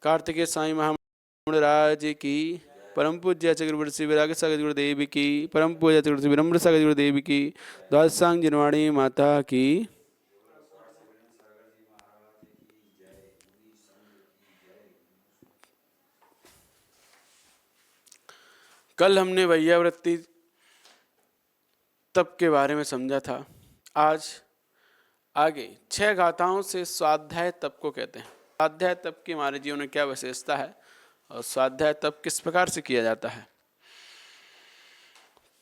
कार्तिकेय साईं महाराज की, परम पूज्य चक्रवर्ती श्री विराग सागर गुरुदेव की, परम पूज्य चक्रवर्ती विनम्र सागर गुरुदेव की, द्वादशांग जिनवाणी माता की। कल हमने वैयावृत्ति तप के बारे में समझा था। आज आगे 6 गाथाओं से स्वाध्याय तप को कहते हैं। स्वाध्याय तप की हमारे जीवन में क्या विशेषता है और स्वाध्याय तप किस प्रकार से किया जाता है।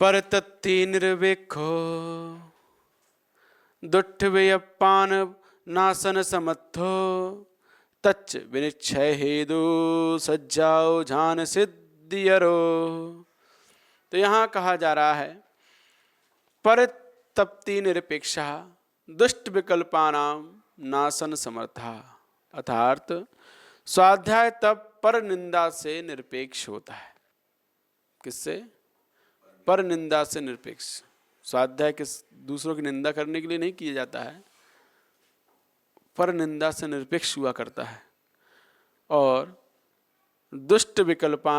परतत्ति निर्वेखो दुष्ट व्यपान नासन समर्थो तच्च विनिश्चय हेतु सज्जाओ झान सिद्धियरो। तो यहाँ कहा जा रहा है परतप्ति निरपेक्षा दुष्ट विकल्पानाम नासन समर्था, अर्थात स्वाध्याय तप पर निंदा से निरपेक्ष होता है। किससे? पर निंदा से निरपेक्ष। स्वाध्याय किस दूसरों की निंदा करने के लिए नहीं किया जाता है, पर निंदा से निरपेक्ष हुआ करता है। और दुष्ट विकल्पा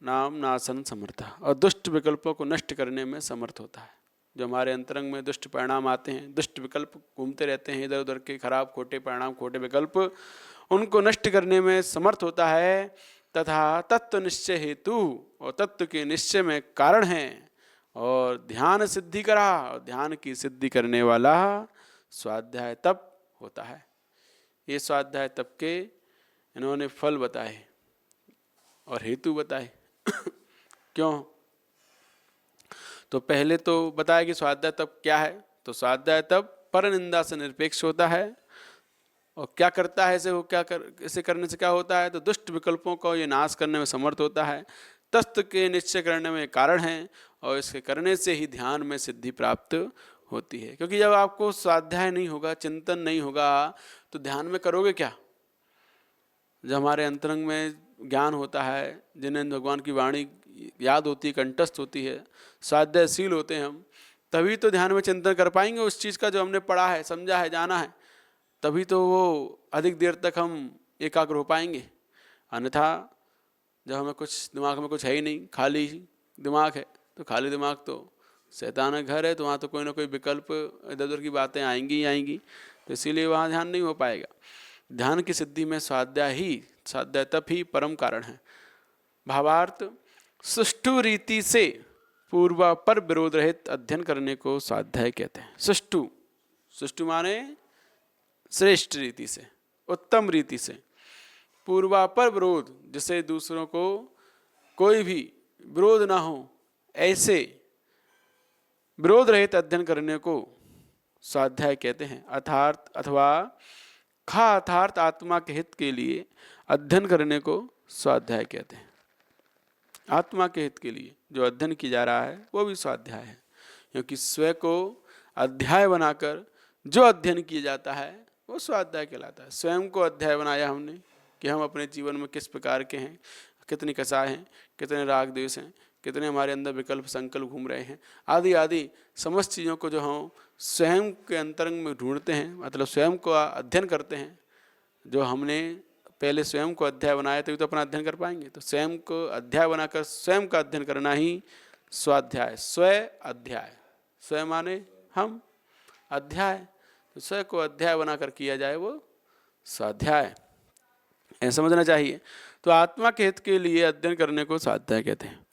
नाम नासन समर्था, और दुष्ट विकल्पों को नष्ट करने में समर्थ होता है। जो हमारे अंतरंग में दुष्ट परिणाम आते हैं, दुष्ट विकल्प घूमते रहते हैं इधर उधर के, खराब खोटे परिणाम खोटे विकल्प, उनको नष्ट करने में समर्थ होता है। तथा तत्व निश्चय हेतु, और तत्व के निश्चय में कारण है, और ध्यान सिद्धि करा, और ध्यान की सिद्धि करने वाला स्वाध्याय तप होता है। ये स्वाध्याय तप के इन्होंने फल बताए और हेतु बताए। क्यों? तो पहले तो बताया कि स्वाध्याय तप क्या है। तो स्वाध्याय तप पर निंदा से निरपेक्ष होता है। और क्या करता है इसे? इसे करने से क्या होता है? तो दुष्ट विकल्पों को ये नाश करने में समर्थ होता है, तत्व के निश्चय करने में कारण है, और इसके करने से ही ध्यान में सिद्धि प्राप्त होती है। क्योंकि जब आपको स्वाध्याय नहीं होगा, चिंतन नहीं होगा, तो ध्यान में करोगे क्या? जब हमारे अंतरंग में ज्ञान होता है, जिन्हें भगवान की वाणी याद होती है, कंठस्थ होती है, स्वाध्यायशील होते हैं हम, तभी तो ध्यान में चिंतन कर पाएंगे उस चीज़ का जो हमने पढ़ा है, समझा है, जाना है। तभी तो वो अधिक देर तक हम एकाग्र हो पाएंगे। अन्यथा जब हमें कुछ दिमाग में कुछ है ही नहीं, खाली दिमाग है, तो खाली दिमाग तो शैतान का घर है, तो वहाँ तो कोई ना कोई विकल्प इधर उधर की बातें आएंगी ही आएंगी। तो इसीलिए वहाँ ध्यान नहीं हो पाएगा। ध्यान की सिद्धि में स्वाध्याय तप ही परम कारण है। भावार्थ, सुष्ठु रीति से पूर्वापर विरोध रहित अध्ययन करने को स्वाध्याय कहते हैं। सुष्ठु माने श्रेष्ठ रीति से, उत्तम रीति से, पूर्वापर विरोध, जिसे दूसरों को कोई भी विरोध ना हो, ऐसे विरोध रहित अध्ययन करने को स्वाध्याय कहते हैं। अर्थात आत्मा के हित के लिए अध्ययन करने को स्वाध्याय कहते हैं। आत्मा के हित के लिए जो अध्ययन किया जा रहा है वो भी स्वाध्याय है, क्योंकि स्वयं को अध्याय बनाकर जो अध्ययन किया जाता है वो स्वाध्याय कहलाता है। स्वयं को अध्याय बनाया हमने कि हम अपने जीवन में किस प्रकार के हैं, कितनी कसाय हैं, कितने राग द्वेष हैं, कितने हमारे अंदर विकल्प संकल्प घूम रहे हैं, आदि आदि समस्त चीज़ों को जो हम स्वयं के अंतरंग में ढूंढते हैं, मतलब स्वयं को अध्ययन करते हैं। जो हमने पहले स्वयं को अध्याय बनाया तभी तो अपना अध्ययन कर पाएंगे। तो स्वयं को अध्याय बनाकर स्वयं का अध्ययन करना ही स्वाध्याय, अध्याय। स्वयं माने हम, अध्याय, तो स्वयं को अध्याय बनाकर किया जाए वो स्वाध्याय, ऐसा समझना चाहिए। तो आत्मा के हित के लिए अध्ययन करने को स्वाध्याय कहते हैं।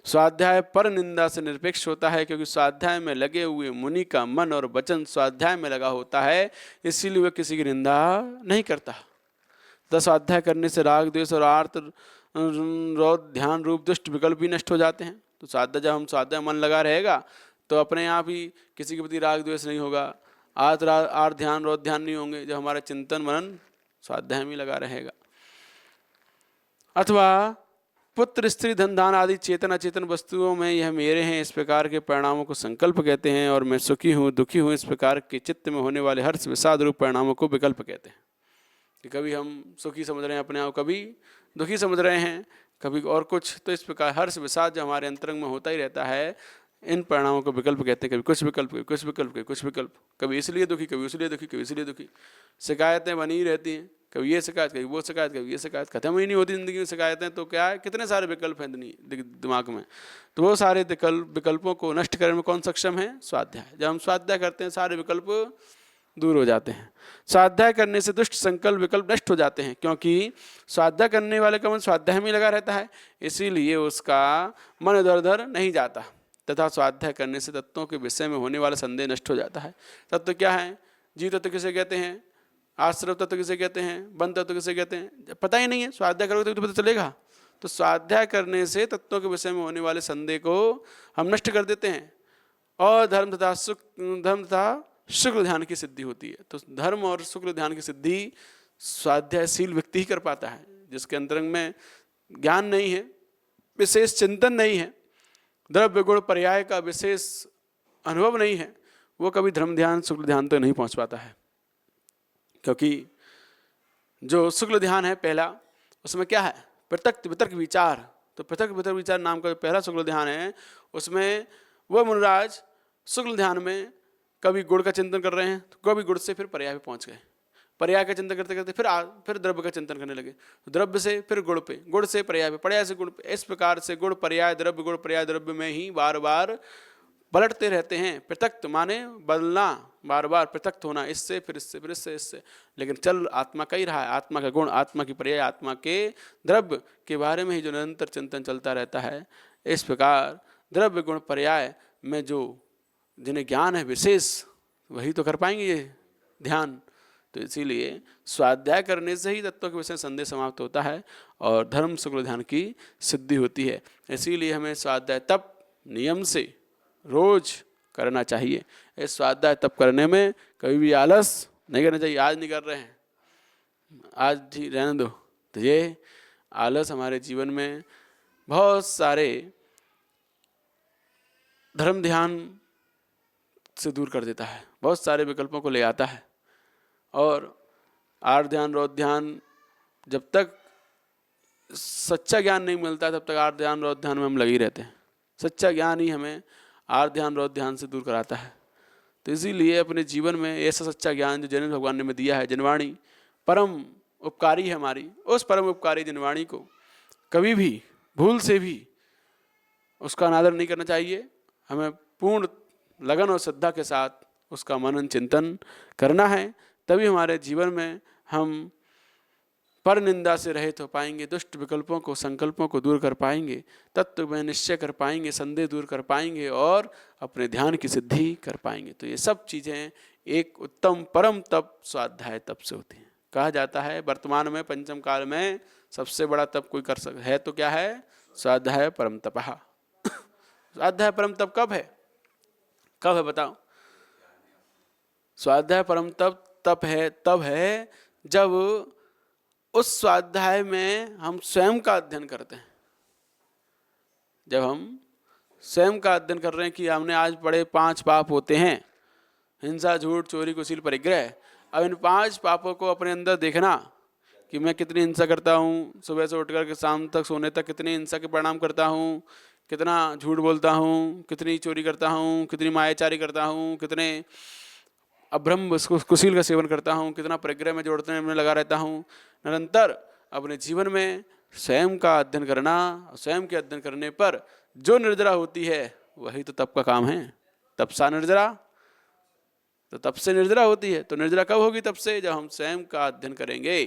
स्वाध्याय पर निंदा से निरपेक्ष होता है, क्योंकि स्वाध्याय में लगे हुए मुनि का मन और वचन स्वाध्याय में लगा होता है, इसीलिए वह किसी की निंदा नहीं करता। 10 अध्याय करने से राग द्वेष और आर्त रोध ध्यान रूप दुष्ट विकल्प भी नष्ट हो जाते हैं। तो जब हम स्वाध्याय मन लगा रहेगा तो अपने आप ही किसी के प्रति राग द्वेष नहीं होगा, आर्त ध्यान रोध ध्यान नहीं होंगे, जब हमारा चिंतन मनन स्वाध्याय में लगा रहेगा। अथवा पुत्र स्त्री धन दान आदि चेतन अचेतन वस्तुओं में यह मेरे हैं, इस प्रकार के परिणामों को संकल्प कहते हैं। और मैं सुखी हूँ, दुखी हूँ, इस प्रकार के चित्त में होने वाले हर्ष विषाद रूप परिणामों को विकल्प कहते हैं। कि कभी हम सुखी समझ रहे हैं अपने आप, कभी दुखी समझ रहे हैं, कभी और कुछ। तो इस प्रकार हर्ष विषाद जो हमारे अंतरंग में होता ही रहता है, इन परिणामों को विकल्प कहते हैं। कभी कुछ विकल्प, कभी कुछ विकल्प, कभी कुछ विकल्प, कभी इसलिए दुखी, कभी इसलिए दुखी, कभी इसलिए दुखी। शिकायतें बनी रहती हैं, कभी ये शिकायत, कभी वो शिकायत, कभी ये शिकायत, खत्म ही नहीं होती ज़िंदगी में शिकायतें। तो क्या है, कितने सारे विकल्प हैं दिमाग में, तो वो सारे विकल्पों को नष्ट करने में कौन सक्षम है? स्वाध्याय। जब हम स्वाध्याय करते हैं सारे विकल्प दूर हो जाते हैं। स्वाध्याय करने से दुष्ट संकल्प विकल्प नष्ट हो जाते हैं, क्योंकि स्वाध्याय करने वाले का मन स्वाध्याय में लगा रहता है, इसीलिए उसका मन इधर उधर नहीं जाता। तथा स्वाध्याय करने से तत्वों के विषय में होने वाला संदेह नष्ट हो जाता है। तत्व क्या है? जीव तत्व किसे कहते हैं? आश्रव तत्व किसे कहते हैं? बंध तत्व किसे कहते हैं? पता ही नहीं है। स्वाध्याय करोगे तो पता चलेगा। तो स्वाध्याय करने से तत्वों के विषय में होने वाले संदेह को हम नष्ट कर देते हैं और धर्म तथा शुक्ल ध्यान की सिद्धि होती है। तो धर्म और शुक्ल ध्यान की सिद्धि स्वाध्यायशील व्यक्ति ही कर पाता है, जिसके अंतरंग में ज्ञान नहीं है, विशेष चिंतन नहीं है, द्रव्य गुण पर्याय का विशेष अनुभव नहीं है, वो कभी धर्म ध्यान शुक्ल ध्यान तक नहीं पहुंच पाता है। क्योंकि जो शुक्ल ध्यान है पहला, उसमें क्या है? प्रत्यक्ष वितर्क विचार। तो प्रत्यक्ष वितर्क विचार नाम का जो पहला शुक्ल ध्यान है, उसमें वह मुनिराज शुक्ल ध्यान में कभी गुण का चिंतन कर रहे हैं, तो कभी गुण से फिर पर्याय पे पहुंच गए, पर्याय का चिंतन करते करते फिर द्रव्य का चिंतन करने लगे, द्रव्य से फिर गुण पे, गुण से पर्याय पे, पर्याय से गुण पे। इस प्रकार से गुण पर्याय द्रव्य में ही बार बार पलटते रहते हैं। पृथक माने बदलना, बार बार पृथक होना, इससे फिर इससे फिर इससे, लेकिन चल आत्मा का ही रहा है। आत्मा का गुण, आत्मा की पर्याय, आत्मा के द्रव्य के बारे में ही जो निरंतर चिंतन चलता रहता है। इस प्रकार द्रव्य गुण पर्याय में जो जिन्हें ज्ञान है विशेष, वही तो कर पाएंगे ये ध्यान। तो इसीलिए स्वाध्याय करने से ही तत्वों के विषय संदेह समाप्त होता है और धर्म शुक्ल ध्यान की सिद्धि होती है। इसीलिए हमें स्वाध्याय तप नियम से रोज करना चाहिए। इस स्वाध्याय तप करने में कभी भी आलस नहीं करना चाहिए। आज नहीं कर रहे हैं, आज ही रहने दो, तो ये आलस हमारे जीवन में बहुत सारे धर्म ध्यान से दूर कर देता है, बहुत सारे विकल्पों को ले आता है। और आर्थ ध्यान रौद्र ध्यान, जब तक सच्चा ज्ञान नहीं मिलता तब तक आर्थ ध्यान रौद्र ध्यान में हम लगे ही रहते हैं। सच्चा ज्ञान ही हमें आर्थ ध्यान रौद्र ध्यान से दूर कराता है। तो इसीलिए अपने जीवन में ऐसा सच्चा ज्ञान जो जिन भगवान ने हमें दिया है, जिनवाणी परम उपकारी है हमारी, उस परम उपकारी जिनवाणी को कभी भी भूल से भी उसका अनादर नहीं करना चाहिए। हमें पूर्ण लगन और श्रद्धा के साथ उसका मनन चिंतन करना है, तभी हमारे जीवन में हम पर निंदा से रहित हो पाएंगे, दुष्ट विकल्पों को संकल्पों को दूर कर पाएंगे, तत्व में निश्चय कर पाएंगे, संदेह दूर कर पाएंगे और अपने ध्यान की सिद्धि कर पाएंगे। तो ये सब चीज़ें एक उत्तम परम तप स्वाध्याय तप से होती हैं। कहा जाता है वर्तमान में पंचम काल में सबसे बड़ा तप कोई कर सकता है तो क्या है? स्वाध्याय परम तपः। स्वाध्याय परम तप कब है? कब है बताओ? स्वाध्याय परम तप है तब है जब उस स्वाध्याय में हम स्वयं का अध्ययन करते हैं। जब हम स्वयं का अध्ययन कर रहे हैं कि हमने आज पढ़े 5 पाप होते हैं, हिंसा, झूठ, चोरी, कुशील, परिग्रह। अब इन 5 पापों को अपने अंदर देखना कि मैं कितनी हिंसा करता हूँ, सुबह से उठकर के शाम तक सोने तक कितनी हिंसा के परिणाम करता हूँ, कितना झूठ बोलता हूँ, कितनी चोरी करता हूँ, कितनी मायाचारी करता हूँ, कितने अभ्रम कुशील का सेवन करता हूँ, कितना परिग्रह में जोड़ने में लगा रहता हूँ। निरंतर अपने जीवन में स्वयं का अध्ययन करना, स्वयं के अध्ययन करने पर जो निर्जरा होती है वही तो तप का काम है। तपसा निर्जरा, तो तप से निर्जरा होती है। तो निर्जरा कब होगी? तब से जब हम स्वयं का अध्ययन करेंगे,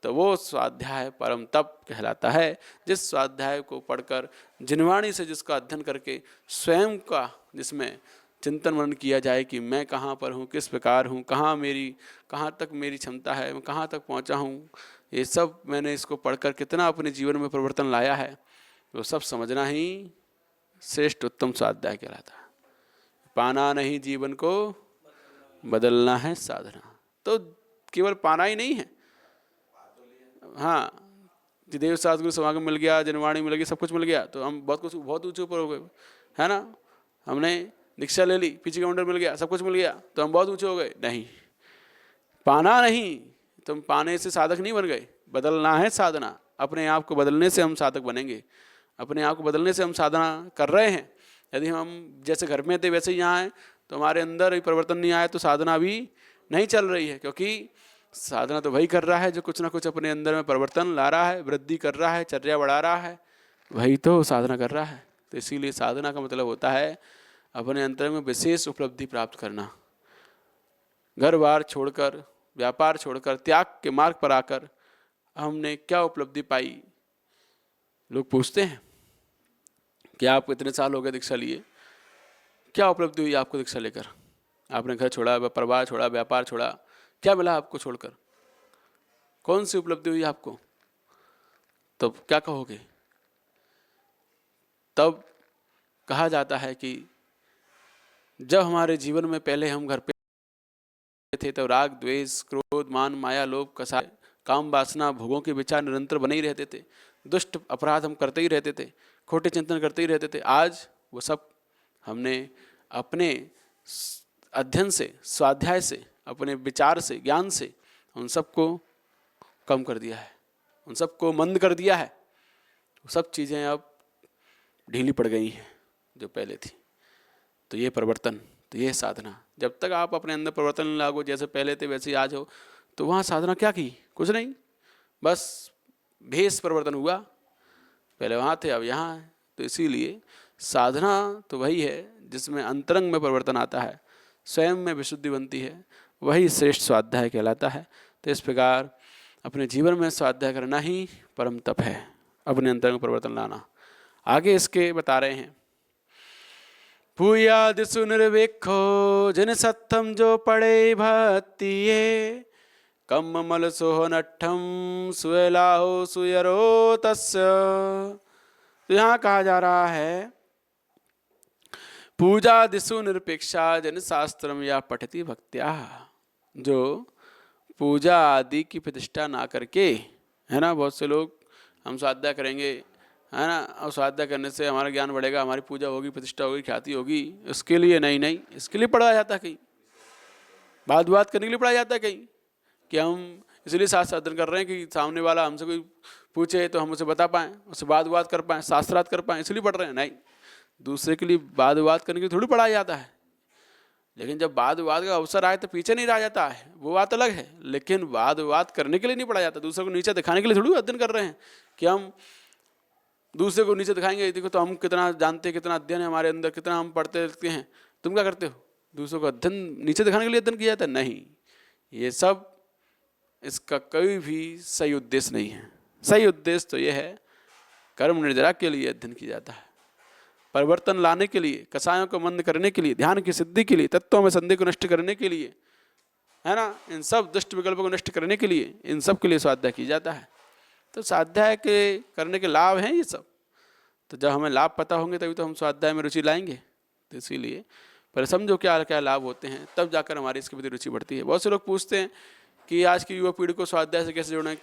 तो वो स्वाध्याय परम तप कहलाता है। जिस स्वाध्याय को पढ़कर जिनवाणी से जिसका अध्ययन करके स्वयं का जिसमें चिंतन मनन किया जाए कि मैं कहाँ पर हूँ, किस प्रकार हूँ, कहाँ तक मेरी क्षमता है, मैं कहाँ तक पहुँचा हूँ, ये सब मैंने इसको पढ़कर कितना अपने जीवन में परिवर्तन लाया है, वो सब समझना ही श्रेष्ठ उत्तम स्वाध्याय कहलाता है। पाना नहीं जीवन को बदलना है साधना। तो केवल पाना ही नहीं है, हाँ, देव सतगुरु समागम मिल गया, जिनवाणी मिल गई, सब कुछ मिल गया तो हम बहुत ऊंचे ऊपर हो गए, है ना। हमने दीक्षा ले ली, पीछे काउंटर मिल गया, सब कुछ मिल गया तो हम बहुत ऊंचे हो गए? नहीं, पाना नहीं, तुम पाने से साधक नहीं बन गए, बदलना है साधना। अपने आप को बदलने से हम साधक बनेंगे, अपने आप को बदलने से हम साधना कर रहे हैं। यदि हम जैसे घर में थे वैसे ही यहाँ हैं तो हमारे अंदर परिवर्तन नहीं आया तो साधना भी नहीं चल रही है। क्योंकि साधना तो वही कर रहा है जो कुछ ना कुछ अपने अंदर में परिवर्तन ला रहा है, वृद्धि कर रहा है, चर्या बढ़ा रहा है, वही तो साधना कर रहा है। तो इसीलिए साधना का मतलब होता है अपने अंतर में विशेष उपलब्धि प्राप्त करना। घर बार छोड़कर, व्यापार छोड़कर, त्याग के मार्ग पर आकर हमने क्या उपलब्धि पाई। लोग पूछते हैं कि आप इतने साल हो गए दीक्षा लिए, क्या उपलब्धि हुई आपको दीक्षा लेकर? आपने घर छोड़ा, परिवार छोड़ा, व्यापार छोड़ा, क्या मिला आपको छोड़कर? कौन सी उपलब्धि हुई आपको? तब क्या कहोगे? तब कहा जाता है कि जब हमारे जीवन में पहले हम घर पे थे तो राग, द्वेष, क्रोध, मान, माया, लोभ, कसाय, काम, वासना, भोगों के विचार निरंतर बने ही रहते थे। दुष्ट अपराध हम करते ही रहते थे, खोटे चिंतन करते ही रहते थे। आज वो सब हमने अपने अध्ययन से, स्वाध्याय से, अपने विचार से, ज्ञान से उन सबको कम कर दिया है, उन सबको मंद कर दिया है। वो सब चीज़ें अब ढीली पड़ गई हैं जो पहले थी। तो ये परिवर्तन, तो ये साधना, जब तक आप अपने अंदर परिवर्तन नहीं लागो, जैसे पहले थे वैसे आज हो, तो वहाँ साधना क्या की? कुछ नहीं, बस भेष परिवर्तन हुआ। पहले वहाँ थे, अब यहाँ है। तो इसीलिए साधना तो वही है जिसमें अंतरंग में परिवर्तन आता है, स्वयं में विशुद्धि बनती है, वही श्रेष्ठ स्वाध्याय कहलाता है। तो इस प्रकार अपने जीवन में स्वाध्याय करना ही परम तप है, अपने अंतरंग में परिवर्तन लाना। आगे इसके बता रहे हैं, भूयादिषु निर्वेक्षो जिन सत्थम जो पड़े भक्तिये, कम मल सोह नट्ठम सुएलाहो सुयरो तस्य। तो यहाँ कहा जा रहा है, पूजा दिशु निरपेक्षा जन शास्त्रम या पठती भक्त्या, जो पूजा आदि की प्रतिष्ठा ना करके, है ना, बहुत से लोग हम स्वाध्याय करेंगे, है ना, और स्वाध्याय करने से हमारा ज्ञान बढ़ेगा, हमारी पूजा होगी, प्रतिष्ठा होगी, ख्याति होगी, इसके लिए नहीं, इसके लिए पढ़ाया जाता है कहीं, बात करने के लिए पढ़ाया जाता है कहीं, कि हम इसलिए शास्त्र अध्ययन कर रहे हैं कि सामने वाला हमसे कोई पूछे तो हम उसे बता पाएँ, उससे वाद कर पाएँ, शास्त्रार्थ कर पाएँ, इसलिए पढ़ रहे हैं। नहीं, दूसरे के लिए वाद करने के लिए थोड़ी पढ़ाया जाता है। लेकिन जब वाद का अवसर आए तो पीछे नहीं रह जाता है, वो बात अलग है। लेकिन वाद करने के लिए नहीं पढ़ा जाता, दूसरे को नीचे दिखाने के लिए थोड़ी अध्ययन कर रहे हैं कि हम दूसरे को नीचे दिखाएंगे, देखो तो हम कितना जानते हैं, कितना अध्ययन है हमारे अंदर, कितना हम पढ़ते लिखते हैं। तुम क्या करते हो? दूसरों को अध्ययन नीचे दिखाने के लिए अध्ययन किया जाता है? नहीं, ये सब इसका कोई भी सही उद्देश्य नहीं है। सही उद्देश्य तो यह है, कर्म निर्जरा के लिए अध्ययन किया जाता है, परिवर्तन लाने के लिए, कसायों को मंद करने के लिए, ध्यान की सिद्धि के लिए, तत्वों में संदेह को नष्ट करने के लिए, है ना, इन सब दुष्ट विकल्पों को नष्ट करने के लिए, इन सब के लिए स्वाध्याय किया जाता है। तो स्वाध्याय के करने के लाभ हैं ये सब। तो जब हमें लाभ पता होंगे तभी तो हम स्वाध्याय में रुचि लाएंगे। तो इसीलिए पहले समझो क्या क्या लाभ होते हैं, तब जाकर हमारी इसके प्रति रुचि बढ़ती है। बहुत से लोग पूछते हैं कि आज की युवा पीढ़ी को स्वाध्याय से कैसे जोड़ें,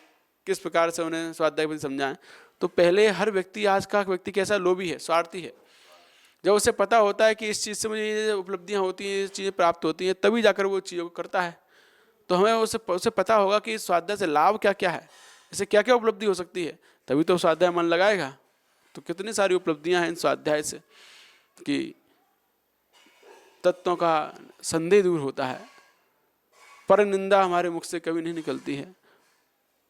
किस प्रकार से उन्हें स्वाध्याय के प्रति समझाएं। तो पहले हर व्यक्ति, आज का व्यक्ति कैसा लोभी है, स्वार्थी है। जब उसे पता होता है कि इस चीज़ से मुझे ये उपलब्धियाँ होती हैं, ये चीज़ें प्राप्त होती हैं, तभी जाकर वो चीज़ों को करता है। तो हमें उसे पता होगा कि स्वाध्याय से लाभ क्या क्या है, इससे क्या क्या उपलब्धि हो सकती है, तभी तो स्वाध्याय मन लगाएगा। तो कितनी सारी उपलब्धियां हैं इन स्वाध्याय से कि तत्वों का संदेह दूर होता है, पर निंदा हमारे मुख से कभी नहीं निकलती है,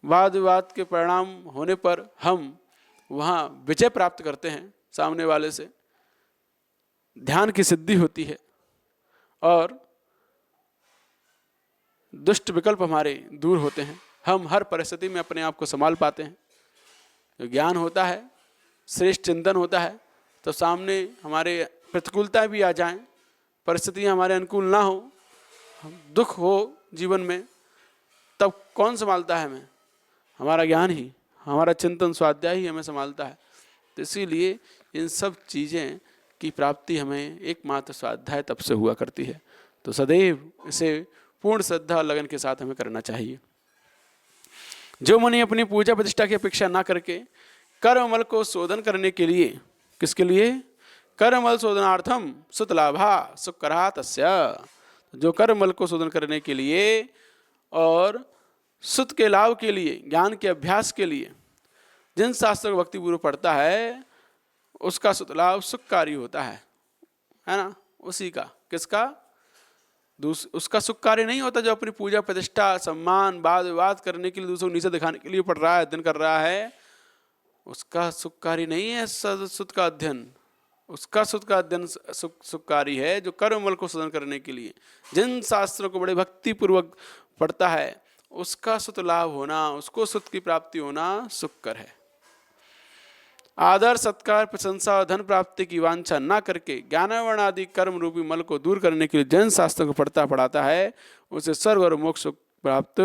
वाद विवाद के परिणाम होने पर हम वहाँ विजय प्राप्त करते हैं सामने वाले से, ध्यान की सिद्धि होती है और दुष्ट विकल्प हमारे दूर होते हैं। हम हर परिस्थिति में अपने आप को संभाल पाते हैं। जो ज्ञान होता है, श्रेष्ठ चिंतन होता है, तो सामने हमारे प्रतिकूलता भी आ जाएं, परिस्थितियाँ हमारे अनुकूल ना हो, दुख हो जीवन में, तब कौन संभालता है हमें? हमारा ज्ञान ही, हमारा चिंतन, स्वाध्याय ही हमें संभालता है। तो इसीलिए इन सब चीज़ें की प्राप्ति हमें एकमात्र स्वाध्याय तब से हुआ करती है। तो सदैव इसे पूर्ण श्रद्धा और लगन के साथ हमें करना चाहिए। जो मुनि अपनी पूजा प्रतिष्ठा की अपेक्षा ना करके कर्ममल को शोधन करने के लिए, किसके लिए? कर्ममल शोधनार्थम सुतलाभा सुकरा तस्य। जो कर्ममल को शोधन करने के लिए और सुत के लाभ के लिए, ज्ञान के अभ्यास के लिए जिन शास्त्र को भक्तिपूर्वक पढ़ता है, उसका सुत लाभ सुखकारी होता है ना, उसी का, किसका? उसका सुख कार्य नहीं होता जो अपनी पूजा प्रतिष्ठा सम्मान वाद विवाद करने के लिए दूसरों को नीचे दिखाने के लिए पढ़ रहा है, अध्ययन कर रहा है, उसका सुख कार्य नहीं है सुध का अध्ययन। उसका सुध का अध्ययन सुखकारी है जो कर्मबल को सदन करने के लिए जिन शास्त्रों को बड़े भक्ति पूर्वक पढ़ता है उसका सुत लाभ होना, उसको सुत की प्राप्ति होना सुखकर है। आदर सत्कार प्रशंसा और धन प्राप्ति की वांछा न करके ज्ञानावरण आदि कर्म रूपी मल को दूर करने के लिए जैन शास्त्र को पढ़ता पढ़ाता है उसे स्वर्ग और मोक्ष प्राप्त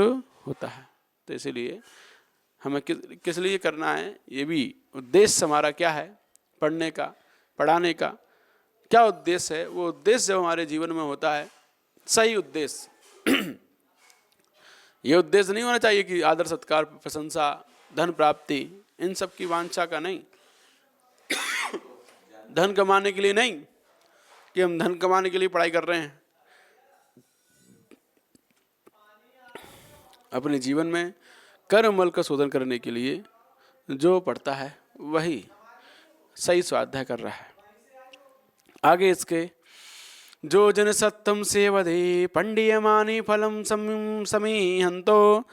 होता है। तो इसीलिए हमें किस लिए करना है, ये भी उद्देश्य हमारा क्या है, पढ़ने का पढ़ाने का क्या उद्देश्य है। वो उद्देश्य जब हमारे जीवन में होता है सही उद्देश्य ये उद्देश्य नहीं होना चाहिए कि आदर सत्कार प्रशंसा धन प्राप्ति इन सब की वांछा का नहीं, धन कमाने के लिए नहीं कि हम धन कमाने के लिए पढ़ाई कर रहे हैं। अपने जीवन में कर्मबल का शोधन करने के लिए जो पढ़ता है वही सही स्वाध्याय कर रहा है। आगे इसके जो जन सत्यम सेवदे पंडियमानी फलम समीहंतो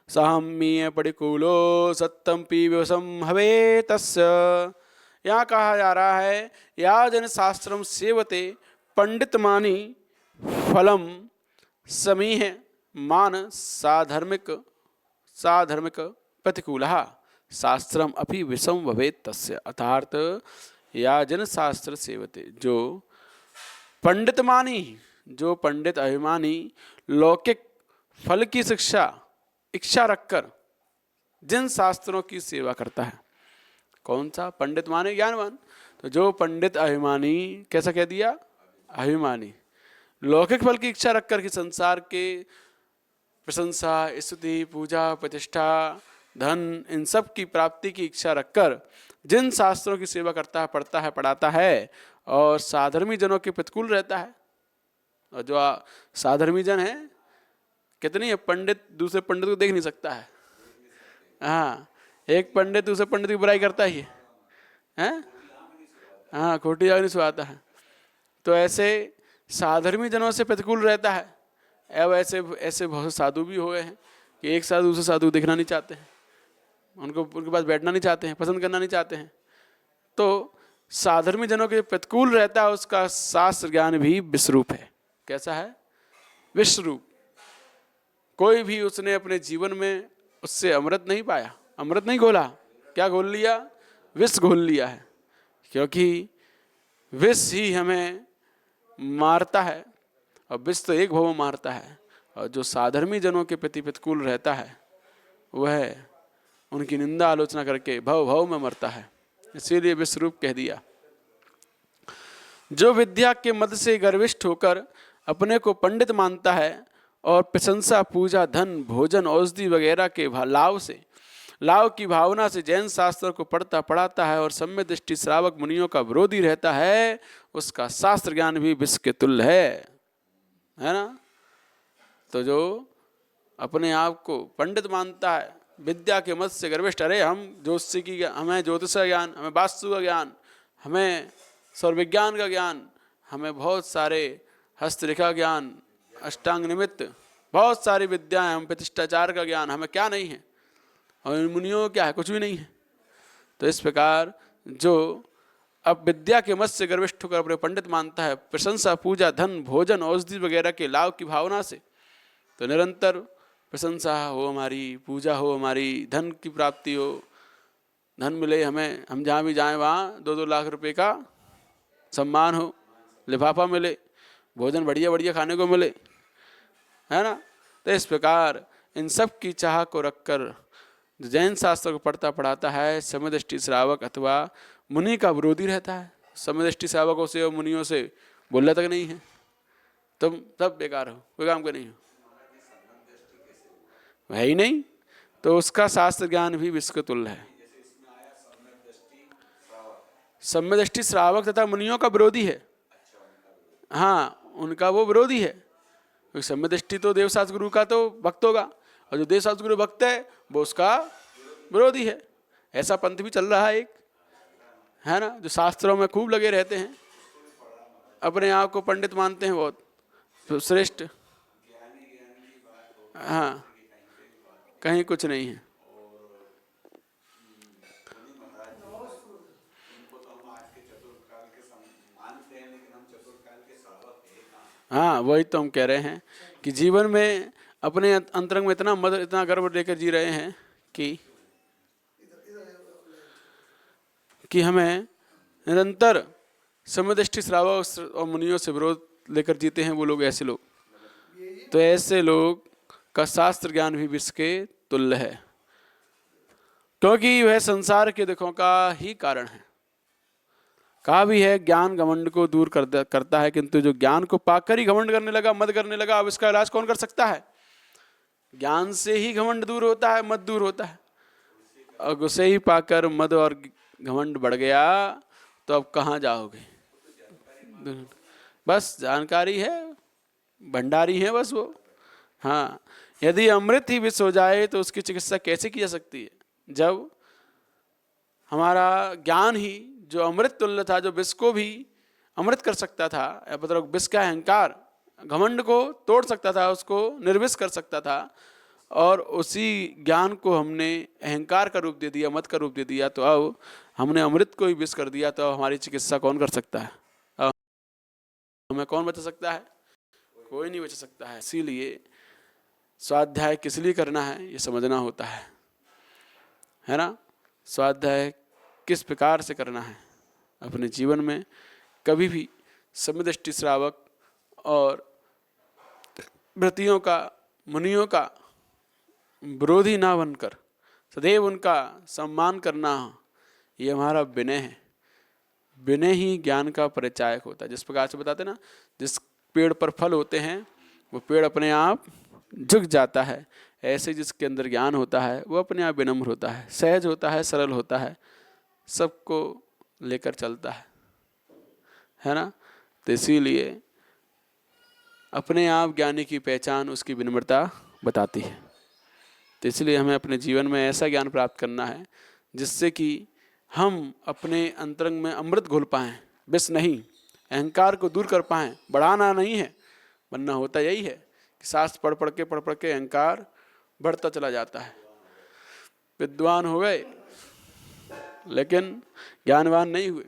साम्य परिकूलो सत्यम पीवसम हवे तस्य। यहाँ कहा जा रहा है या जन शास्त्रम सेवते पंडित मानी फलम समीह मान साधर्मिक प्रतिकूल शास्त्रम अपि विषम भवेत् तस्य। अर्थात या जन शास्त्र सेवते जो पंडित मानी, जो पंडित अभिमानी लौकिक फल की इच्छा रखकर जिन शास्त्रों की सेवा करता है। कौन सा पंडित माने ज्ञानवान, तो जो पंडित अभिमानी कैसा कह दिया अभिमानी लौकिक फल की इच्छा रखकर कि संसार के प्रशंसा स्तुति पूजा प्रतिष्ठा धन इन सब की प्राप्ति की इच्छा रखकर जिन शास्त्रों की सेवा करता है पढ़ता है पढ़ाता है और साधर्मी जनों के प्रतिकूल रहता है। और जो साधर्मी जन है कितनी है, पंडित दूसरे पंडित को देख नहीं सकता है। हाँ, एक पंडित दूसरे पंडित की बुराई करता ही है, हाँ खोटी आग नहीं सुहाता है। तो ऐसे साधर्मी जनों से प्रतिकूल रहता है। अब ऐसे बहुत साधु भी हुए हैं कि एक साधु दूसरे साधु देखना नहीं चाहते हैं, उनके पास बैठना नहीं चाहते हैं, पसंद करना नहीं चाहते हैं। तो साधर्मी जनों के प्रतिकूल रहता है, उसका शास्त्र ज्ञान भी विश्वरूप है। कैसा है, विश्वरूप। कोई भी उसने अपने जीवन में उससे अमृत नहीं पाया, अमृत नहीं घोला, क्या घोल लिया, विष घोल लिया है। क्योंकि विष ही हमें मारता है और विष तो एक भव मारता है। और जो साधर्मी जनों के प्रति प्रतिकूल रहता है वह उनकी निंदा आलोचना करके भव भव में मरता है। इसीलिए विश्वरूप कह दिया। जो विद्या के मद से गर्विष्ठ होकर अपने को पंडित मानता है और प्रशंसा पूजा धन भोजन औषधि वगैरह के लाभ की भावना से जैन शास्त्र को पढ़ता पढ़ाता है और सम्य दृष्टि श्रावक मुनियों का विरोधी रहता है, उसका शास्त्र ज्ञान भी विष के तुल्य है ना। तो जो अपने आप को पंडित मानता है, विद्या के मत से गर्विष्ठ, अरे हम ज्योतिषी की हमें ज्योतिष का ज्ञान, हमें वास्तु का ज्ञान, हमें सौर विज्ञान का ज्ञान, हमें बहुत सारे हस्तरेखा ज्ञान, अष्टांग निमित्त बहुत सारी विद्याएं, हम प्रतिष्ठाचार का ज्ञान, हमें क्या नहीं है। और इन मुनियों क्या है, कुछ भी नहीं है। तो इस प्रकार जो अब विद्या के मत से गर्विष्ठ होकर अपने पंडित मानता है, प्रशंसा पूजा धन भोजन औषधि वगैरह के लाभ की भावना से, तो निरंतर प्रशंसा हो हमारी, पूजा हो हमारी, धन की प्राप्ति हो, धन मिले हमें, हम जहाँ भी जाएं वहाँ 2-2 लाख रुपए का सम्मान हो, लिफाफा मिले, भोजन बढ़िया बढ़िया खाने को मिले, है ना। तो इस प्रकार इन सब की चाह को रखकर जैन शास्त्र को पढ़ता पढ़ाता है, समदृष्टि श्रावक अथवा मुनि का विरोधी रहता है। समदृष्टि श्रावकों से और मुनियों से बोलना तक नहीं है, तुम सब बेकार हो, कोई काम का नहीं हो, है ही नहीं। तो उसका शास्त्र ज्ञान भी विष के तुल्य है। सम्यदृष्टि श्रावक तथा मुनियों का विरोधी है, हाँ उनका वो विरोधी है। क्योंकि सम्यदृष्टि तो देवशास्त्र गुरु का तो भक्त होगा और जो देवशास्त्र गुरु भक्त है वो उसका विरोधी है। ऐसा पंथ भी चल रहा है एक, है ना, जो शास्त्रों में खूब लगे रहते हैं, अपने आप को पंडित मानते हैं बहुत, श्रेष्ठ, हाँ, कहीं कुछ नहीं है। हाँ, वही तो हम कह रहे हैं कि जीवन में अपने अंतरंग में इतना मद, इतना गर्व लेकर जी रहे हैं कि हमें निरंतर समदृष्टि श्रावक और मुनियों से विरोध लेकर जीते हैं वो लोग, ऐसे लोग। तो ऐसे लोग का शास्त्र ज्ञान भी विष के तुल्य है, क्योंकि वह संसार के दुखों का ही कारण है। कहा भी है ज्ञान घमंड को दूर करता है, किंतु जो ज्ञान को पाकर ही घमंड करने लगा, मद करने लगा, अब इसका इलाज कौन कर सकता है? ज्ञान से ही घमंड दूर होता है, मद दूर होता है। और उसे ही पाकर मद और घमंड बढ़ गया तो अब कहाँ जाओगे? बस जानकारी है, भंडारी है बस वो। हाँ, यदि अमृत ही विष हो जाए तो उसकी चिकित्सा कैसे की जा सकती है? जब हमारा ज्ञान ही जो अमृत तुल्य था, जो विष को भी अमृत कर सकता था, मतलब विष का अहंकार घमंड को तोड़ सकता था, उसको निर्विष कर सकता था, और उसी ज्ञान को हमने अहंकार का रूप दे दिया, मत का रूप दे दिया, तो अब हमने अमृत को ही विष कर दिया, तो हमारी चिकित्सा कौन कर सकता है? अब हमें कौन बचा सकता है? कोई नहीं बचा सकता है। इसीलिए स्वाध्याय किस लिए करना है ये समझना होता है ना? स्वाध्याय किस प्रकार से करना है अपने जीवन में? कभी भी समदृष्टि श्रावक और व्रतियों का, मुनियों का विरोधी ना बनकर सदैव उनका सम्मान करना, ये हमारा विनय है। विनय ही ज्ञान का परिचायक होता है। जिस प्रकार से बताते ना, जिस पेड़ पर फल होते हैं वो पेड़ अपने आप झुक जाता है, ऐसे जिसके अंदर ज्ञान होता है वो अपने आप विनम्र होता है, सहज होता है, सरल होता है, सबको लेकर चलता है ना? तो इसीलिए अपने आप ज्ञानी की पहचान उसकी विनम्रता बताती है। तो इसलिए हमें अपने जीवन में ऐसा ज्ञान प्राप्त करना है जिससे कि हम अपने अंतरंग में अमृत घोल पाएँ, विष नहीं, अहंकार को दूर कर पाएँ। बढ़ाना नहीं है, वरना होता यही है कि शास्त्र पढ़ पढ़ के अहंकार बढ़ता चला जाता है। विद्वान हो गए लेकिन ज्ञानवान नहीं हुए।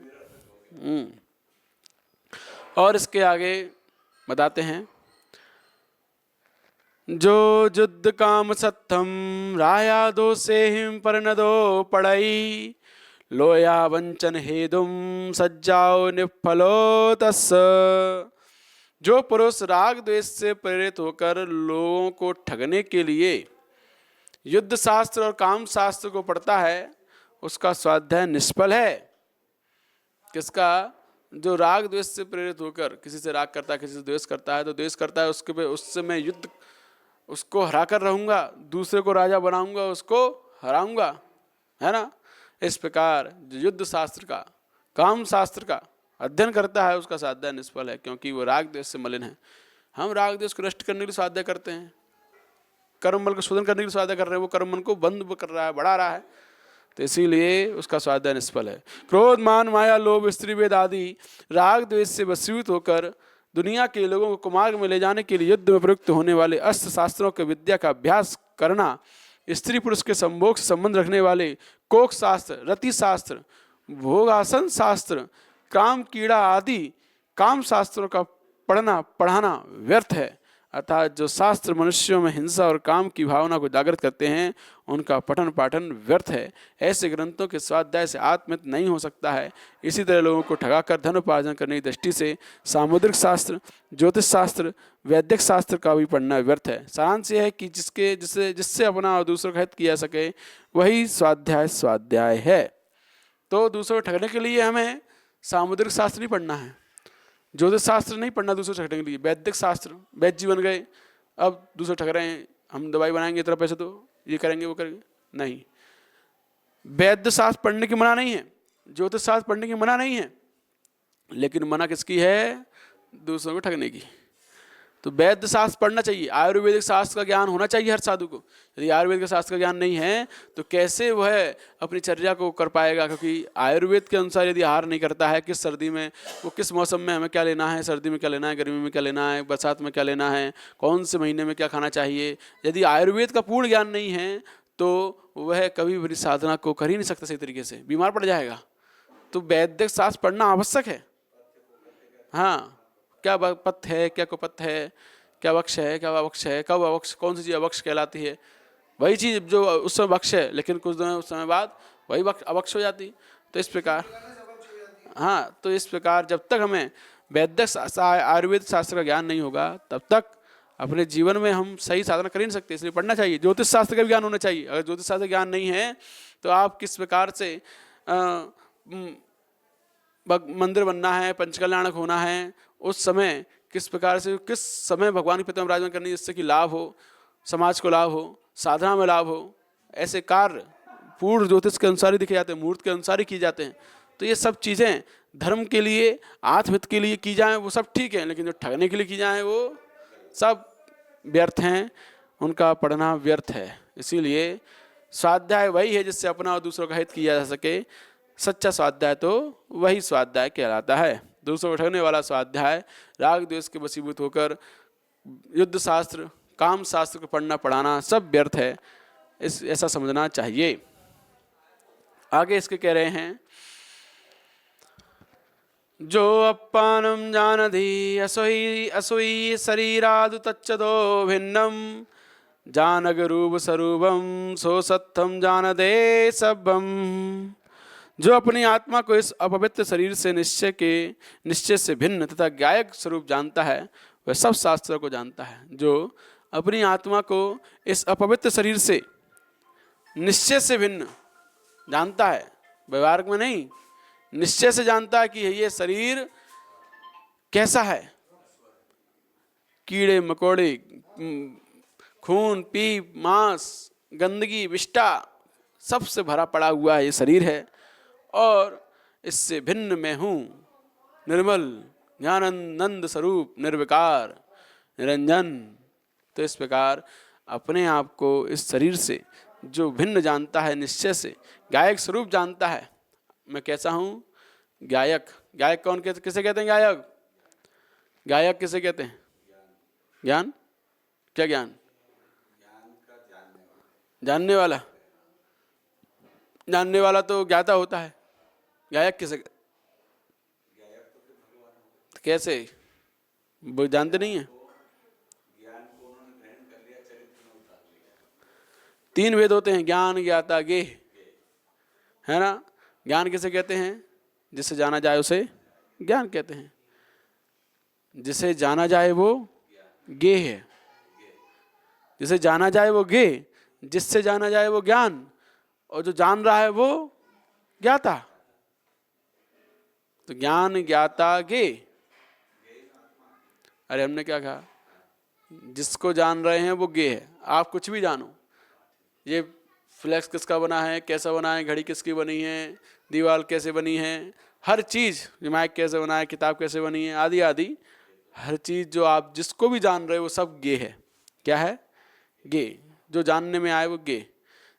और इसके आगे बताते हैं, जो युद्ध काम सत्थम राया दो से हिम पर न दो पड़ई लोया वंचन हेदुम सज्जाओ निफलो तस्। जो पुरुष राग द्वेष से प्रेरित होकर लोगों को ठगने के लिए युद्ध शास्त्र और काम शास्त्र को पढ़ता है उसका स्वाध्याय निष्फल है। किसका? जो राग द्वेष से प्रेरित होकर किसी से राग करता है, किसी से द्वेष करता है, तो द्वेष करता है उसके पे, उससे मैं युद्ध उसको हरा कर रहूँगा, दूसरे को राजा बनाऊंगा, उसको हराऊंगा, है ना? इस प्रकार जो युद्ध शास्त्र का, काम शास्त्र का अध्ययन करता है उसका स्वाध्याय निष्फल है, क्योंकि वो राग द्वेष से मलिन है। हम राग द्वेष को नष्ट करने के लिए स्वाध्याय करते हैं, कर्म बल को शोधन करने के लिए स्वाध्याय कर रहे हैं, वो कर्म मन को बंद कर रहा है, बढ़ा रहा है, तो इसीलिए उसका स्वाध्याय निष्फल है। क्रोध मान माया लोभ स्त्री वेद आदि राग द्वेष से वशीभूत होकर दुनिया के लोगों को कुमार्ग में ले जाने के लिए युद्ध में प्रयुक्त होने वाले अस्त्र शास्त्रों के विद्या का अभ्यास करना, स्त्री पुरुष के संभोग से संबंध रखने वाले कोक शास्त्र, रति शास्त्र, भोगासन शास्त्र, काम कीड़ा आदि काम शास्त्रों का पढ़ाना व्यर्थ है। अर्थात जो शास्त्र मनुष्यों में हिंसा और काम की भावना को जागृत करते हैं उनका पठन पाठन व्यर्थ है। ऐसे ग्रंथों के स्वाध्याय से आत्महित नहीं हो सकता है। इसी तरह लोगों को ठगाकर धन उपार्जन करने की दृष्टि से सामुद्रिक शास्त्र, ज्योतिष शास्त्र, वैदिक शास्त्र का भी पढ़ना व्यर्थ है। सारांश यह है कि जिससे अपना और दूसरों का हित किया सके वही स्वाध्याय है। तो दूसरों को ठगने के लिए हमें सामुद्रिक शास्त्र नहीं पढ़ना है, ज्योतिष शास्त्र नहीं पढ़ना दूसरे ठगने के लिए। वैदिक शास्त्र, वैद्य जी बन गए, अब दूसरे ठग रहे हैं, हम दवाई बनाएंगे इतना पैसे दो, ये करेंगे वो करेंगे, नहीं। वैद्य शास्त्र पढ़ने की मना नहीं है, ज्योतिष शास्त्र पढ़ने की मना नहीं है, लेकिन मना किसकी है? दूसरों को ठगने की। तो वैद्य शास्त्र पढ़ना चाहिए, आयुर्वेदिक शास्त्र का ज्ञान होना चाहिए हर साधु को। यदि आयुर्वेदिक शास्त्र का ज्ञान नहीं है तो कैसे वह अपनी चर्या को कर पाएगा, क्योंकि आयुर्वेद के अनुसार यदि आहार नहीं करता है, किस सर्दी में वो किस मौसम में हमें क्या लेना है, सर्दी में क्या लेना है, गर्मी में क्या लेना है, बरसात में क्या लेना है, कौन से महीने में क्या खाना चाहिए, यदि आयुर्वेद का पूर्ण ज्ञान नहीं है तो वह कभी भी साधना को कर ही नहीं सकता सही तरीके से, बीमार पड़ जाएगा। तो वैदिक शास्त्र पढ़ना आवश्यक है। हाँ, क्या पथ्य है, क्या कुपथ्य है, क्या वक्ष है, क्या अवक्ष है, कब अवक्ष, कौन सी चीज़ अवक्ष कहलाती है, वही चीज़ जो उस समय वक्ष है लेकिन कुछ दिनों उस समय बाद वही अवक्ष हो जाती। तो इस प्रकार, हाँ, तो इस प्रकार जब तक हमें वैदिक आयुर्वेद शास्त्र का ज्ञान नहीं होगा तब तक अपने जीवन में हम सही साधना कर ही नहीं सकते। इसलिए पढ़ना चाहिए। ज्योतिष शास्त्र का भी ज्ञान होना चाहिए। अगर ज्योतिष शास्त्र का ज्ञान नहीं है तो आप किस प्रकार से मंदिर बनना है, पंचकल्याणक होना है, उस समय किस प्रकार से, किस समय भगवान की प्रतिमा विराजमान करनी जिससे कि लाभ हो, समाज को लाभ हो, साधना में लाभ हो, ऐसे कार्य पूर्ण ज्योतिष के अनुसार ही दिखे जाते हैं, मुहूर्त के अनुसार ही किए जाते हैं। तो ये सब चीज़ें धर्म के लिए, आत्महित के लिए की जाएं वो सब ठीक है, लेकिन जो ठगने के लिए की जाएं वो सब व्यर्थ हैं, उनका पढ़ना व्यर्थ है। इसीलिए स्वाध्याय वही है जिससे अपना और दूसरों का हित किया जा सके। सच्चा स्वाध्याय तो वही स्वाध्याय कहलाता है। दूसरों को ठगने वाला स्वाध्याय राग द्वेष के वशीभूत होकर युद्ध शास्त्र, काम शास्त्र को पढ़ना पढ़ाना सब व्यर्थ है, ऐसा समझना चाहिए। आगे इसके कह रहे हैं, जो अपानम जानधि असोई शरीरादु तच्चदो भिन्नम जानग रूप स्वरूपम सो सत्थम जानदे सबम। जो अपनी आत्मा को इस अपवित्र शरीर से निश्चय से भिन्न तथा गायक स्वरूप जानता है वह सब शास्त्रों को जानता है। जो अपनी आत्मा को इस अपवित्र शरीर से निश्चय से भिन्न जानता है, व्यवहारिक में नहीं, निश्चय से जानता है कि ये शरीर कैसा है, कीड़े मकोड़े, खून पीप, मांस, गंदगी, विष्ठा सबसे भरा पड़ा हुआ ये शरीर है और इससे भिन्न मैं हूँ, निर्मल ज्ञानानंद स्वरूप, निर्विकार, निरंजन। तो इस प्रकार अपने आप को इस शरीर से जो भिन्न जानता है, निश्चय से गायक स्वरूप जानता है, मैं कैसा हूँ, गायक। गायक कौन किसे कहते हैं? गायक, गायक किसे कहते हैं? ज्ञान, क्या ज्ञान? जानने वाला। जानने वाला तो ज्ञाता होता है, गायक किसे? कैसे? वो जानते नहीं है। तीन वेद होते हैं, ज्ञान, ज्ञाता, गेह, है ना। ज्ञान किसे कहते हैं? जिसे जाना जाए उसे ज्ञान कहते हैं, जिसे जाना जाए वो गेह है, जिसे जाना जाए वो गेह, जिससे जाना जाए वो ज्ञान, और जो जान रहा है वो ज्ञाता। तो ज्ञान, ज्ञाता, गेह। अरे हमने क्या कहा? जिसको जान रहे हैं वो गेह है। आप कुछ भी जानो, ये फ्लैक्स किसका बना है, कैसा बना है, घड़ी किसकी बनी है, दीवार कैसे बनी है, हर चीज़, माइक कैसे बना है, किताब कैसे बनी है, आदि आदि हर चीज़ जो आप जिसको भी जान रहे हो वो सब गे है। क्या है? गे। जो जानने में आए वो गे,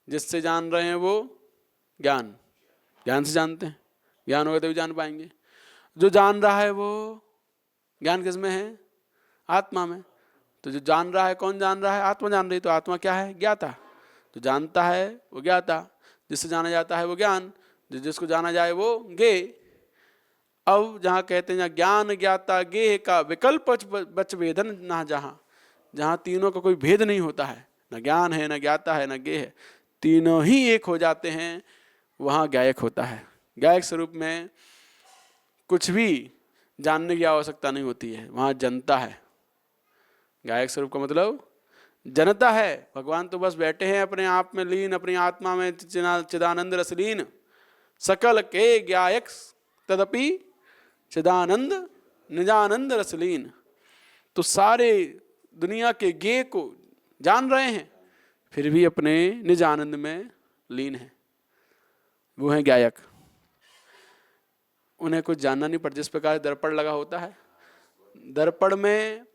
जिससे जान रहे हैं वो ज्ञान, ज्ञान से जानते हैं, ज्ञान होगा तभी जान पाएंगे। जो जान रहा है वो ज्ञान किस में है? आत्मा में। तो जो जान रहा है, कौन जान रहा है? आत्मा जान रही। तो आत्मा क्या है? ज्ञाता। तो जानता है वो ज्ञाता, जिससे जाना जाता है वो ज्ञान, जिसको जाना जाए वो गे। अब जहाँ कहते हैं ज्ञान, ज्ञाता, गेह का विकल्प बच वेदन ना, जहाँ तीनों का कोई भेद नहीं होता है, न ज्ञान है, न ज्ञाता है, न गेह है, तीनों ही एक हो जाते हैं, वहाँ गायक होता है। गायक स्वरूप में कुछ भी जानने की आवश्यकता नहीं होती है, वहाँ जनता है। गायक स्वरूप का मतलब जनता है। भगवान तो बस बैठे हैं अपने आप में लीन, अपनी आत्मा में चिदानंद रसलीन, सकल के गायक तदपि चिदानंद निजानंद रसलीन। तो सारे दुनिया के गे को जान रहे हैं, फिर भी अपने निज आनंद में लीन है, वो हैं गायक। उन्हें कुछ जानना नहीं पड़ता। जिस प्रकार दर्पण लगा होता है, दर्पण में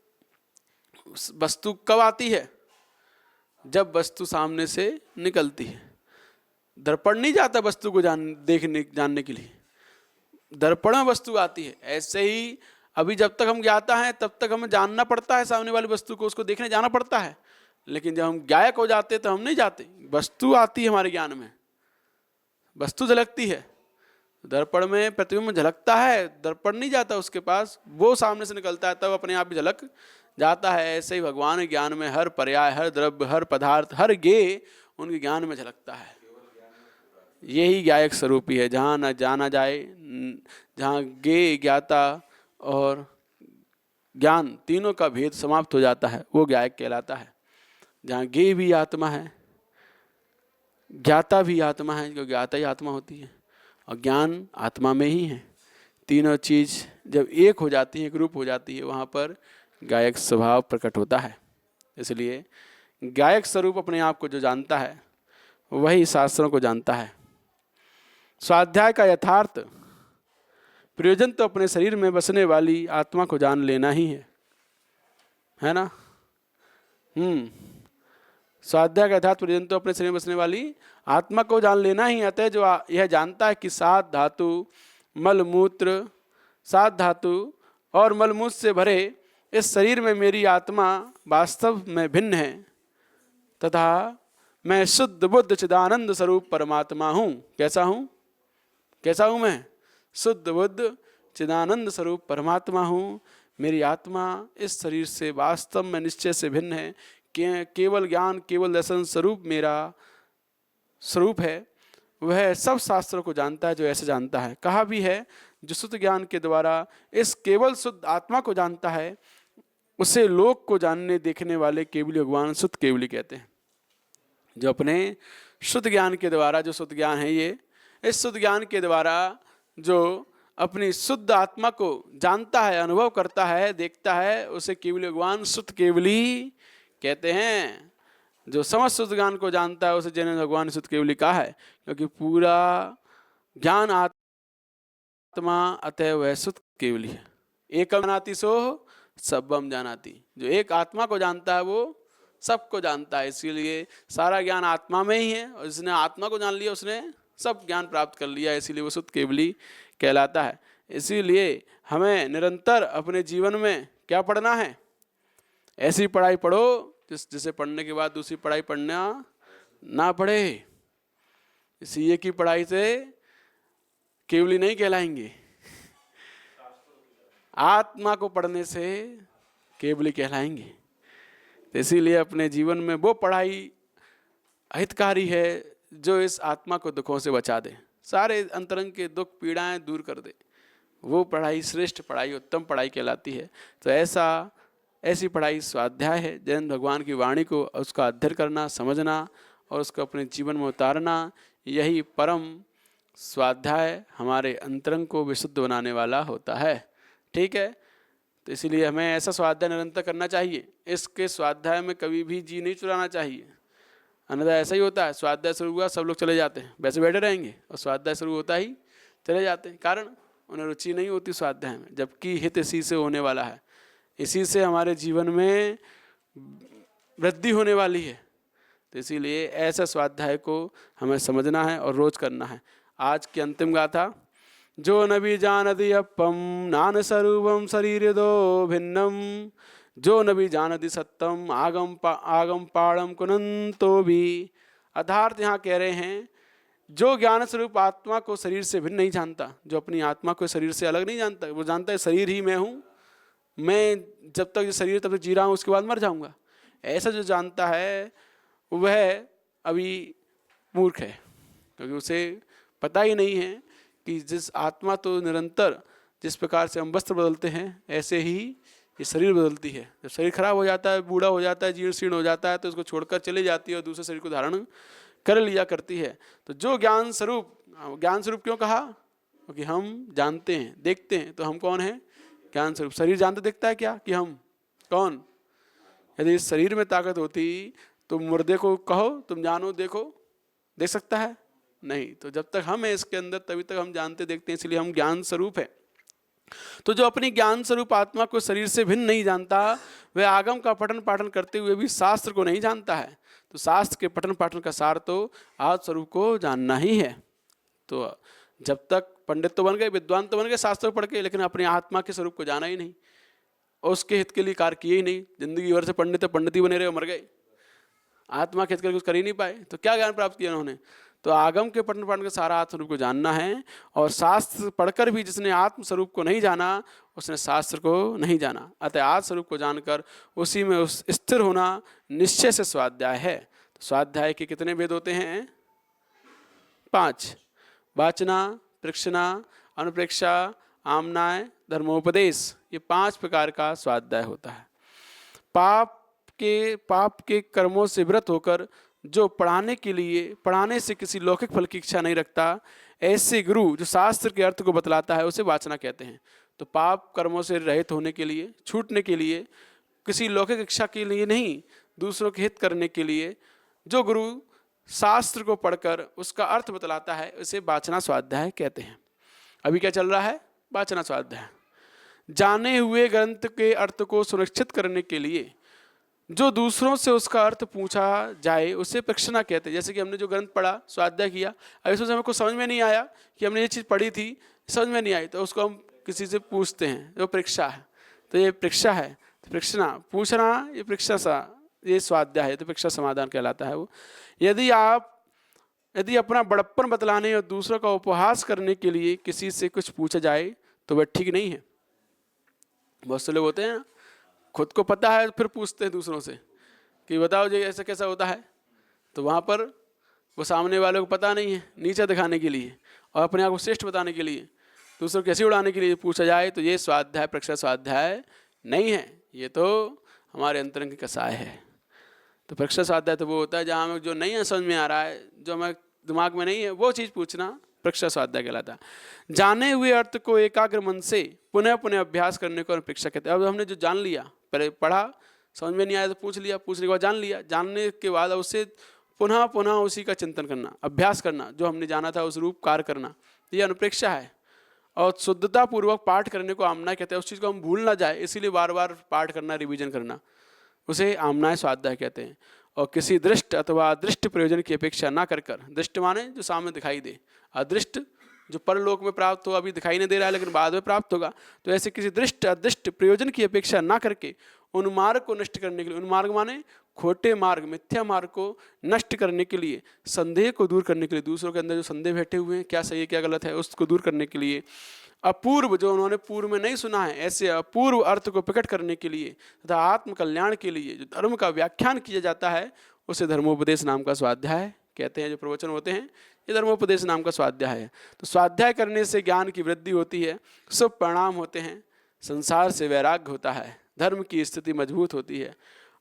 वस्तु कब आती है? जब वस्तु सामने से निकलती है। दर्पण नहीं जाता वस्तु को जानने के लिए, दर्पण में वस्तु आती है। ऐसे ही अभी जब तक हम ज्ञाता हैं तब तक हमें जानना पड़ता है सामने वाली वस्तु को, उसको देखने जाना पड़ता है। लेकिन जब हम ज्ञायक हो जाते तो हम नहीं जाते, वस्तु आती है हमारे ज्ञान में, वस्तु झलकती है। दर्पण में प्रतिबिंब झलकता है, दर्पण नहीं जाता उसके पास, वो सामने से निकलता है तब अपने आप ही झलक जाता है। ऐसे ही भगवान के ज्ञान में हर पर्याय, हर द्रव्य, हर पदार्थ, हर ज्ञेय उनके ज्ञान में झलकता है। यही ज्ञायक स्वरूप ही है। जहाँ न जाना जाए, जहाँ ज्ञेय, ज्ञाता और ज्ञान तीनों का भेद समाप्त हो जाता है, वो ज्ञायक कहलाता है। जहाँ ज्ञेय भी आत्मा है, ज्ञाता भी आत्मा है, क्योंकि ज्ञाता ही आत्मा होती है, और ज्ञान आत्मा में ही है। तीनों चीज जब एक हो जाती है, एक रूप हो जाती है, वहाँ पर गायक स्वभाव प्रकट होता है। इसलिए गायक स्वरूप अपने आप को जो जानता है वही शास्त्रों को जानता है। स्वाध्याय का यथार्थ प्रयोजन तो अपने शरीर में बसने वाली आत्मा को जान लेना ही है ना। स्वाध्याय का यथार्थ प्रयोजन तो अपने शरीर में बसने वाली आत्मा को जान लेना ही। अतः जो यह जानता है कि सात धातु, मलमूत्र, सात धातु और मलमूत्र से भरे इस शरीर में मेरी आत्मा वास्तव में भिन्न है, तथा मैं शुद्ध बुद्ध चिदानंद स्वरूप परमात्मा हूँ। कैसा हूँ? कैसा हूँ मैं? शुद्ध बुद्ध चिदानंद स्वरूप परमात्मा हूँ। मेरी आत्मा इस शरीर से वास्तव में निश्चय से भिन्न है। केवल ज्ञान, केवल दर्शन स्वरूप मेरा स्वरूप है। वह सब शास्त्रों को जानता है जो ऐसे जानता है। कहा भी है, जो शुद्ध ज्ञान के द्वारा इस केवल शुद्ध आत्मा को जानता है, उसे लोक को जानने देखने वाले केवली भगवान शुद्ध केवली कहते हैं। जो अपने शुद्ध ज्ञान के द्वारा, जो शुद्ध ज्ञान है ये, इस शुद्ध ज्ञान के द्वारा जो अपनी शुद्ध आत्मा को जानता है, अनुभव करता है, देखता है, उसे केवली भगवान शुद्ध केवली कहते हैं। जो समस्त शुद्ध ज्ञान को जानता है उसे जैन भगवान शुद्ध केवली कहा है, क्योंकि पूरा ज्ञान आत्मा, अतः वह शुद्ध केवली है। एकम जानाति सो सबम जानाति। जो एक आत्मा को जानता है वो सबको जानता है। इसीलिए सारा ज्ञान आत्मा में ही है, और जिसने आत्मा को जान लिया उसने सब ज्ञान प्राप्त कर लिया। इसीलिए वो शुद्ध केवली कहलाता है। इसीलिए हमें निरंतर अपने जीवन में क्या पढ़ना है? ऐसी पढ़ाई पढ़ो जिसे पढ़ने के बाद दूसरी पढ़ाई पढ़ना ना पड़े। इसी एक ही पढ़ाई से केवली नहीं कहलाएंगे, आत्मा को पढ़ने से केवली कहलाएंगे। तो इसीलिए अपने जीवन में वो पढ़ाई हितकारी है जो इस आत्मा को दुखों से बचा दे, सारे अंतरंग के दुख पीड़ाएं दूर कर दे। वो पढ़ाई श्रेष्ठ पढ़ाई, उत्तम पढ़ाई कहलाती है। तो ऐसी पढ़ाई स्वाध्याय है। जैन भगवान की वाणी को, उसका अध्ययन करना, समझना और उसको अपने जीवन में उतारना, यही परम स्वाध्याय हमारे अंतरंग को विशुद्ध बनाने वाला होता है। ठीक है, तो इसीलिए हमें ऐसा स्वाध्याय निरंतर करना चाहिए। इसके स्वाध्याय में कभी भी जी नहीं चुराना चाहिए, अन्यथा ऐसा ही होता है, स्वाध्याय शुरू हुआ सब लोग चले जाते हैं, वैसे बैठे रहेंगे, और स्वाध्याय शुरू होता ही चले जाते हैं। कारण उन्हें रुचि नहीं होती स्वाध्याय में, जबकि हित इसी से होने वाला है। इसी से हमारे जीवन में वृद्धि होने वाली है। तो इसीलिए ऐसा स्वाध्याय को हमें समझना है और रोज करना है। आज की अंतिम गाथा, जो न भी जानति अपम नान स्वरूपम शरीर दो भिन्नम, जो न भी जानति सत्यम आगम पाड़म कुनंतो भी। अर्थात यहाँ कह रहे हैं, जो ज्ञान स्वरूप आत्मा को शरीर से भिन्न नहीं जानता, जो अपनी आत्मा को शरीर से अलग नहीं जानता, वो जानता है शरीर ही मैं हूँ, मैं जब तक शरीर तब तक जी रहा हूँ, उसके बाद मर जाऊँगा। ऐसा जो जानता है वह अभी मूर्ख है, क्योंकि उसे पता ही नहीं है कि जिस आत्मा तो निरंतर, जिस प्रकार से हम वस्त्र बदलते हैं, ऐसे ही ये शरीर बदलती है। जब शरीर खराब हो जाता है, बूढ़ा हो जाता है, जीर्ण शीर्ण हो जाता है, तो उसको छोड़कर चली जाती है और दूसरे शरीर को धारण कर लिया करती है। तो जो ज्ञान स्वरूप क्यों कहा? क्योंकि हम जानते हैं, देखते हैं, तो हम कौन हैं? ज्ञान स्वरूप। शरीर जानते देखता है क्या कि हम कौन? यदि इस शरीर में ताकत होती तो मुर्दे को कहो तुम जानो देखो, देख सकता है? नहीं। तो जब तक हम हैं इसके अंदर, तभी तक हम जानते देखते हैं। इसलिए हम ज्ञान स्वरूप है। तो जो अपनी ज्ञान स्वरूप आत्मा को शरीर से भिन्न नहीं जानता, वह आगम का पठन पाठन करते हुए भी शास्त्र को नहीं जानता है। तो शास्त्र के पठन पाठन का सार तो आत्म स्वरूप को जानना ही है। तो जब तक पंडित तो बन गए, विद्वान तो बन गए शास्त्र पढ़ के, लेकिन अपने आत्मा के स्वरूप को जाना ही नहीं और उसके हित के लिए कार्य किए ही नहीं। जिंदगी भर से पंडित पंडित ही बने रहे, मर गए, आत्मा के हित के लिए कुछ कर ही नहीं पाए, तो क्या ज्ञान प्राप्त किया उन्होंने। तो आगम के पठन पाठन का सारा आत्मस्वरूप को जानना है, और शास्त्र पढ़कर भी जिसने आत्मस्वरूप को नहीं जाना, उसने शास्त्र को नहीं जाना। अतः आत्मस्वरूप को जानकर उसी में उस स्थिर होना निश्चय से स्वाध्याय है। तो स्वाध्याय के कितने भेद होते हैं? 5। वाचना, प्रेक्षणा, अनुप्रेक्षा, आमनाय, धर्मोपदेश, ये 5 प्रकार का स्वाध्याय होता है। पाप के कर्मों से व्रत होकर जो पढ़ाने से किसी लौकिक फल की इच्छा नहीं रखता, ऐसे गुरु जो शास्त्र के अर्थ को बतलाता है, उसे वाचना कहते हैं। तो पाप कर्मों से रहित होने के लिए, छूटने के लिए, किसी लौकिक इच्छा के लिए नहीं, दूसरों के हित करने के लिए जो गुरु शास्त्र को पढ़कर उसका अर्थ बतलाता है, उसे वाचना स्वाध्याय कहते हैं। अभी क्या चल रहा है? वाचना स्वाध्याय। जाने हुए ग्रंथ के अर्थ को सुनिश्चित करने के लिए जो दूसरों से उसका अर्थ पूछा जाए, उसे प्रश्ना कहते हैं। जैसे कि हमने जो ग्रंथ पढ़ा, स्वाध्याय किया, अगर उसमें हमें कुछ समझ में नहीं आया कि हमने ये चीज़ पढ़ी थी, समझ में नहीं आई, तो उसको हम किसी से पूछते हैं, जो परीक्षा है। तो ये परीक्षा है, तो परीक्षना, पूछना, ये परीक्षा सा, ये स्वाध्याय है, तो परीक्षा समाधान कहलाता है वो। यदि अपना बड़प्पन बतलाने और दूसरों का उपहास करने के लिए किसी से कुछ पूछा जाए, तो वह ठीक नहीं है। बहुत से लोग होते हैं, खुद को पता है फिर पूछते हैं दूसरों से कि बताओ जी ऐसा कैसा होता है, तो वहाँ पर वो सामने वाले को पता नहीं है, नीचा दिखाने के लिए और अपने आप को श्रेष्ठ बताने के लिए, दूसरों को कैसे उड़ाने के लिए पूछा जाए, तो ये स्वाध्याय परीक्षा स्वाध्याय नहीं है, ये तो हमारे अंतरंग की कसाय है। तो परीक्षा स्वाध्याय तो वो होता है जहाँ हमें जो नहीं है, समझ में आ रहा है, जो हमें दिमाग में नहीं है, वो चीज़ पूछना परीक्षा स्वाध्याय कहलाता है। जाने हुए अर्थ को एकाग्र मन से पुनः पुनः अभ्यास करने को परीक्षा कहते हैं। अब हमने जो जान लिया, पहले पढ़ा, समझ में नहीं आया तो पूछ लिया, पूछने के बाद जान लिया, जानने के बाद उससे पुनः पुनः उसी का चिंतन करना, अभ्यास करना, जो हमने जाना था उस रूप कार्य करना, ये अनुप्रेक्षा है। और शुद्धता पूर्वक पाठ करने को आमना कहते हैं। उस चीज़ को हम भूल ना जाए, इसीलिए बार बार पाठ करना, रिवीजन करना, उसे आमनाय स्वाध्याय कहते हैं। और किसी दृष्ट अथवा अदृष्ट प्रयोजन की अपेक्षा ना कर, दृष्ट माने जो सामने दिखाई दे, अदृष्ट जो परलोक में प्राप्त हो, अभी दिखाई नहीं दे रहा है लेकिन बाद में प्राप्त होगा, तो ऐसे किसी दृष्ट अदृष्ट प्रयोजन की अपेक्षा ना करके उन्मार्ग को नष्ट करने के लिए, उन्मार्ग माने खोटे मार्ग, मिथ्या मार्ग को नष्ट करने के लिए, संदेह को दूर करने के लिए, दूसरों के अंदर जो संदेह बैठे हुए हैं, क्या सही है क्या गलत है, उसको दूर करने के लिए, अपूर्व जो उन्होंने पूर्व में नहीं सुना है, ऐसे अपूर्व अर्थ को प्रकट करने के लिए तथा आत्म कल्याण के लिए जो धर्म का व्याख्यान किया जाता है, उसे धर्मोपदेश नाम का स्वाध्याय कहते हैं। जो प्रवचन होते हैं, ये धर्मोपदेश नाम का स्वाध्याय है। तो स्वाध्याय करने से ज्ञान की वृद्धि होती है, शुभ परिणाम होते हैं, संसार से वैराग्य होता है, धर्म की स्थिति मजबूत होती है,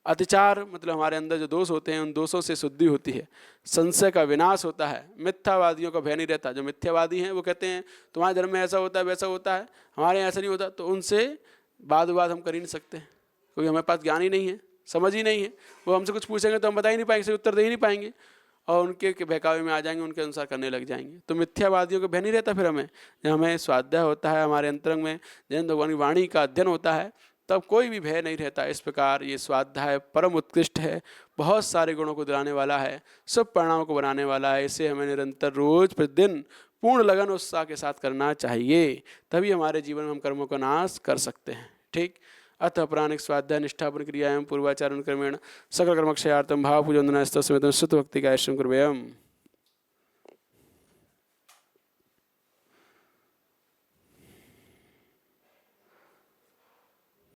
अतिचार मतलब हमारे अंदर जो दोष होते हैं उन दोषों से शुद्धि होती है, संशय का विनाश होता है, मिथ्यावादियों का भय नहीं रहता। जो मिथ्यावादी हैं वो कहते हैं तुम्हारे धर्म में ऐसा होता है वैसा होता है, हमारे यहाँ ऐसा नहीं होता, तो उनसे वाद विवाद हम कर ही नहीं सकते, क्योंकि हमारे पास ज्ञान ही नहीं है, समझ ही नहीं है। वो हमसे कुछ पूछेंगे तो हम बता ही नहीं पाएंगे, उत्तर दे ही नहीं पाएंगे और उनके बहकावे में आ जाएंगे, उनके अनुसार करने लग जाएंगे। तो मिथ्यावादियों का भय नहीं रहता। फिर हमें स्वाध्याय होता है, हमारे अंतरंग में जैन भगवान की वाणी का अध्ययन होता है, तब कोई भी भय नहीं रहता। इस प्रकार ये स्वाध्याय परम उत्कृष्ट है, बहुत सारे गुणों को दिलाने वाला है, सब परिणामों को बनाने वाला है। इसे हमें निरंतर रोज प्रतिदिन पूर्ण लगन उत्साह के साथ करना चाहिए, तभी हमारे जीवन में हम कर्मों का नाश कर सकते हैं। ठीक। अतः प्राणिक स्वाध्याय निष्ठापन क्रियाएं पूर्वाचारण क्रमेण सकल कर्मक्षयार्थम भाव पूजन स्तव श्रुत भक्ति का आश्रम कुर्वयम्।